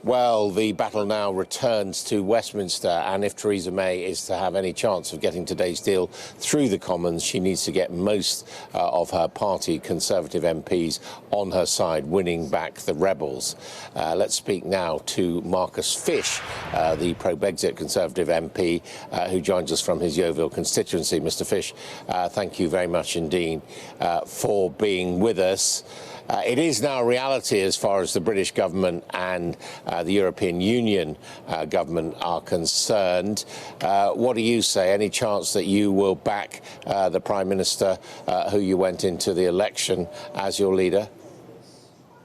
well, the battle now returns to Westminster, and if Theresa May is to have any chance of getting today's deal through the Commons, she needs to get most of her party Conservative MPs on her side, winning back the rebels. Let's speak now to Marcus Fysh, the pro-Brexit Conservative MP, who joins us from his Yeovil constituency. Mr. Fysh, thank you very much indeed for being with us. It is now a reality as far as the British government and the European Union government are concerned. What do you say? Any chance that you will back the Prime Minister who you went into the election as your leader?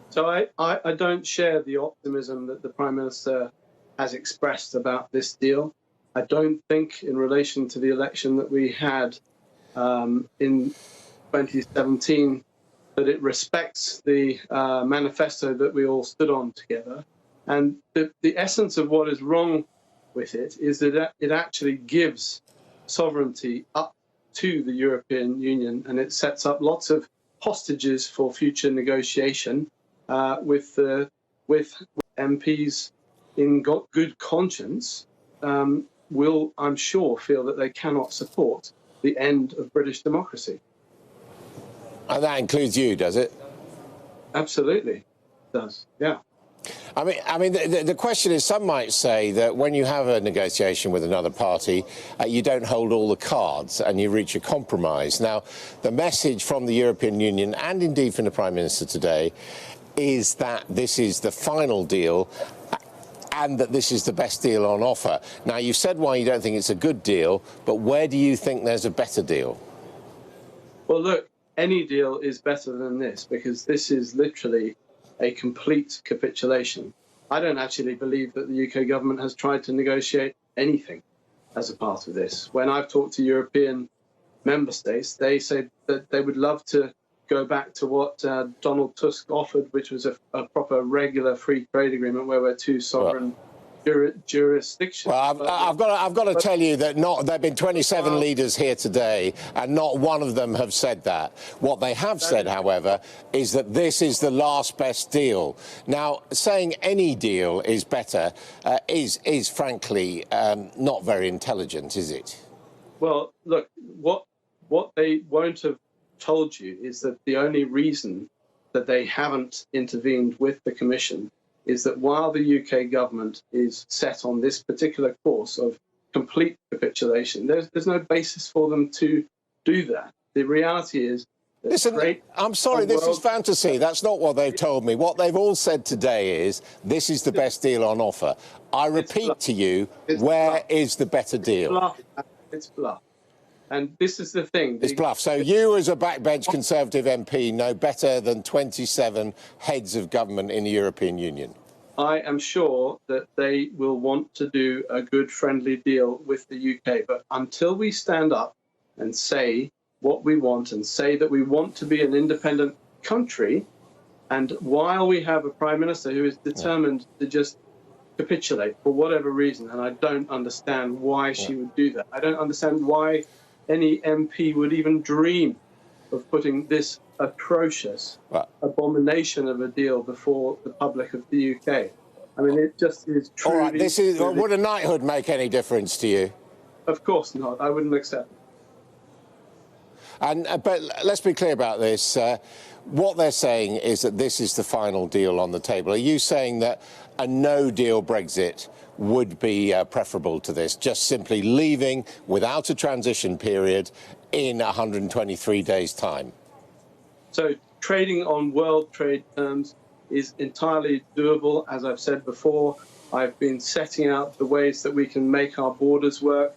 So I don't share the optimism that the Prime Minister has expressed about this deal. I don't think in relation to the election that we had in 2017 that it respects the manifesto that we all stood on together. And the essence of what is wrong with it is that it actually gives sovereignty up to the European Union, and it sets up lots of hostages for future negotiation with MPs in good conscience will, I'm sure, feel that they cannot support the end of British democracy. And that includes you, does it? Absolutely, it does. Yeah. I mean, the question is, some might say that when you have a negotiation with another party, you don't hold all the cards and you reach a compromise. Now, the message from the European Union and indeed from the Prime Minister today is that this is the final deal and that this is the best deal on offer. Now, you've said why you don't think it's a good deal, but where do you think there's a better deal? Well, look, any deal is better than this because this is literally a complete capitulation. I don't actually believe that the UK government has tried to negotiate anything as a part of this. When I've talked to European member states, they say that they would love to go back to what Donald Tusk offered, which was a proper regular free trade agreement where we're two sovereign jurisdictions. Well, I've got to tell you that there have been 27 leaders here today, and not one of them have said that. What they have said, however, is that this is the last best deal. Now, saying any deal is better is frankly not very intelligent, is it? Well, look, what they won't have told you is that the only reason that they haven't intervened with the Commission is that while the UK government is set on this particular course of complete capitulation, there's no basis for them to do that. The reality is... Listen, I'm sorry, this is fantasy. That's not what they've told me. What they've all said today is this is the best deal on offer. I repeat to you, where is the better deal? It's bluff. And this is the thing. It's bluff. So you, as a backbench Conservative MP, know better than 27 heads of government in the European Union. I am sure that they will want to do a good, friendly deal with the UK. But until we stand up and say what we want and say that we want to be an independent country, and while we have a Prime Minister who is determined to just capitulate for whatever reason, and I don't understand why she would do that. I don't understand why any MP would even dream of putting this atrocious abomination of a deal before the public of the UK. I mean, it just is truly... All right, would a knighthood make any difference to you? Of course not. I wouldn't accept it. But let's be clear about this. What they're saying is that this is the final deal on the table. Are you saying that a no-deal Brexit would be preferable to this, just simply leaving without a transition period in 123 days' time? So trading on world trade terms is entirely doable. As I've said before, I've been setting out the ways that we can make our borders work.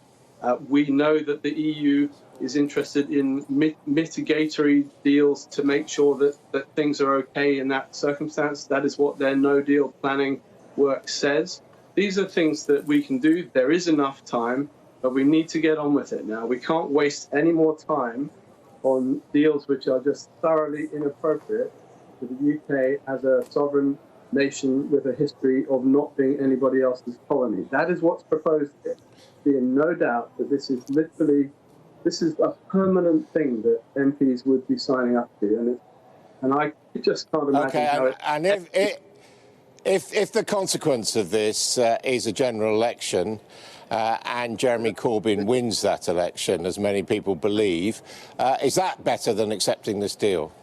We know that the EU is interested in mitigatory deals to make sure that things are okay in that circumstance. That is what their no-deal planning work says. These are things that we can do. There is enough time, but we need to get on with it now. We can't waste any more time on deals which are just thoroughly inappropriate to the UK as a sovereign nation with a history of not being anybody else's colony. That is what's proposed here. Be in no doubt that this is a permanent thing that MPs would be signing up to, and I just can't imagine how it... If the consequence of this is a general election and Jeremy Corbyn wins that election, as many people believe, is that better than accepting this deal?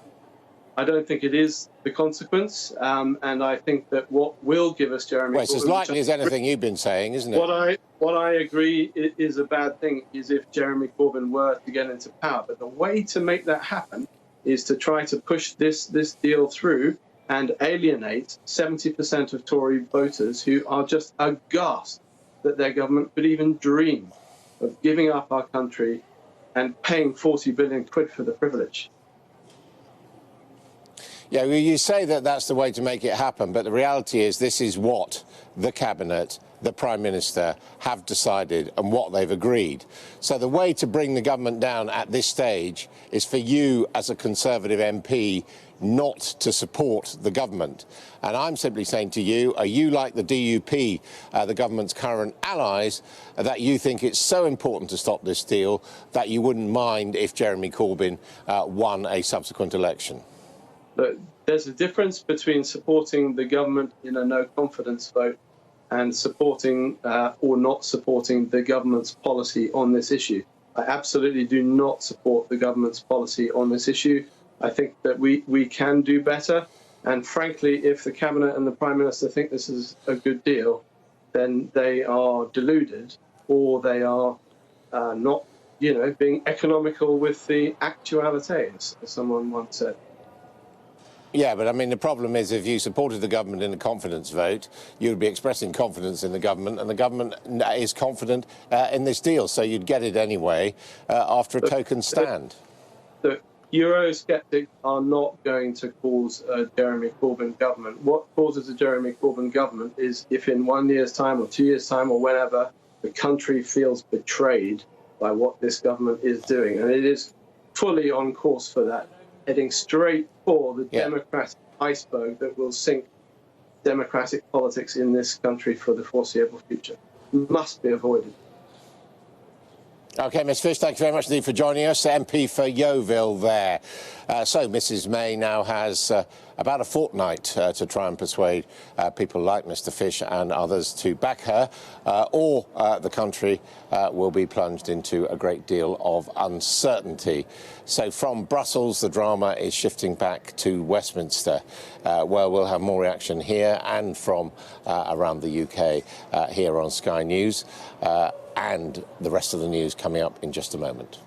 I don't think it is the consequence, and I think that what will give us Jeremy Well, it's Corbyn, as likely as anything you've been saying, isn't it? What I agree is a bad thing is if Jeremy Corbyn were to get into power. But the way to make that happen is to try to push this deal through and alienate 70% of Tory voters who are just aghast that their government could even dream of giving up our country and paying 40 billion quid for the privilege. Yeah, well, you say that that's the way to make it happen, but the reality is this is what the Cabinet, the Prime Minister have decided and what they've agreed. So the way to bring the government down at this stage is for you as a Conservative MP not to support the government. And I'm simply saying to you, are you like the DUP, the government's current allies, that you think it's so important to stop this deal that you wouldn't mind if Jeremy Corbyn won a subsequent election? But there's a difference between supporting the government in a no-confidence vote and supporting or not supporting the government's policy on this issue. I absolutely do not support the government's policy on this issue. I think that we can do better. And frankly, if the Cabinet and the Prime Minister think this is a good deal, then they are deluded, or they are not, being economical with the actualities, as someone once said. Yeah, but I mean, the problem is if you supported the government in a confidence vote, you would be expressing confidence in the government, and the government is confident in this deal, so you'd get it anyway after a token stand. The Eurosceptics are not going to cause a Jeremy Corbyn government. What causes a Jeremy Corbyn government is if in 1 year's time or 2 years' time or whenever the country feels betrayed by what this government is doing, and it is fully on course for that, heading straight for the democratic iceberg that will sink democratic politics in this country for the foreseeable future. Must be avoided. OK, Ms Fysh, thank you very much indeed for joining us. MP for Yeovil there. So Mrs May now has about a fortnight to try and persuade people like Mr Fysh and others to back her, or the country will be plunged into a great deal of uncertainty. So from Brussels, the drama is shifting back to Westminster, where we'll have more reaction here and from around the UK here on Sky News. And the rest of the news coming up in just a moment.